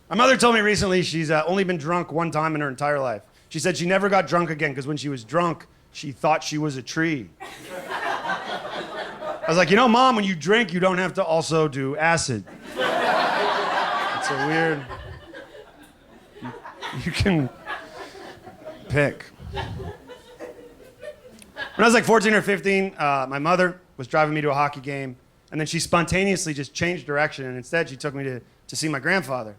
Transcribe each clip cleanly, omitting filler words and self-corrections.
My mother told me recently she's only been drunk one time in her entire life. She said she never got drunk again because when she was drunk, she thought she was a tree. I was like, you know, Mom, when you drink, you don't have to also do acid. It's a weird... You can pick. When I was like 14 or 15, my mother was driving me to a hockey game, and then she spontaneously just changed direction, and instead she took me to see my grandfather.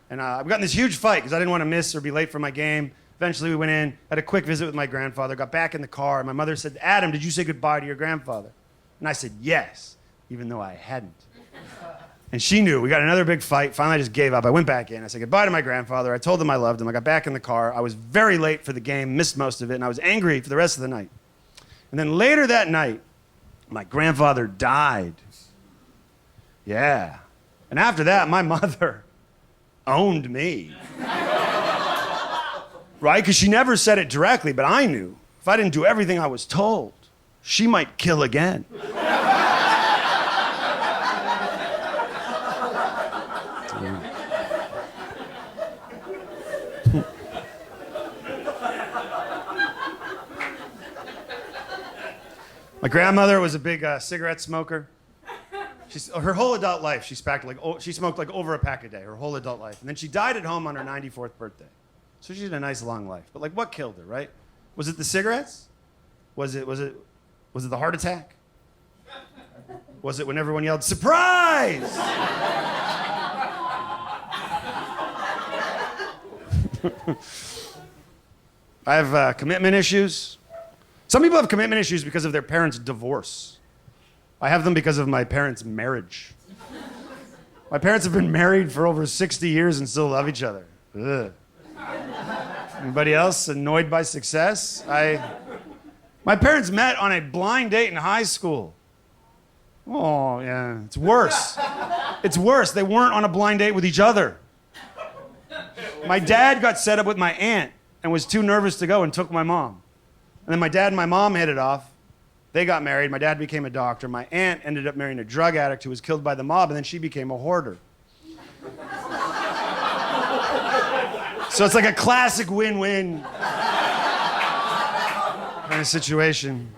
And we got in this huge fight because I didn't want to miss or be late for my game. Eventually we went in, had a quick visit with my grandfather, got back in the car, and my mother said, Adam, did you say goodbye to your grandfather? And I said, yes, even though I hadn't. And she knew. We got another big fight. Finally, I just gave up. I went back in. I said goodbye to my grandfather. I told him I loved him. I got back in the car. I was very late for the game, missed most of it, and I was angry for the rest of the night. And then later that night, my grandfather died. Yeah. And after that, my mother owned me. Right? Because she never said it directly, but I knew if I didn't do everything I was told, she might kill again. My grandmother was a big cigarette smoker. Her whole adult life, she smoked like over a pack a day, her whole adult life. And then she died at home on her 94th birthday. So she had a nice long life. But like, what killed her, right? Was it the cigarettes? Was it the heart attack? Was it when everyone yelled, surprise? I have commitment issues. Some people have commitment issues because of their parents' divorce. I have them because of my parents' marriage. My parents have been married for over 60 years and still love each other. Ugh. Anybody else annoyed by success? My parents met on a blind date in high school. Oh, yeah, it's worse. It's worse. They weren't on a blind date with each other. My dad got set up with my aunt and was too nervous to go and took my mom. And then my dad and my mom hit it off. They got married. My dad became a doctor. My aunt ended up marrying a drug addict who was killed by the mob, and then she became a hoarder. So it's like a classic win-win kind of situation.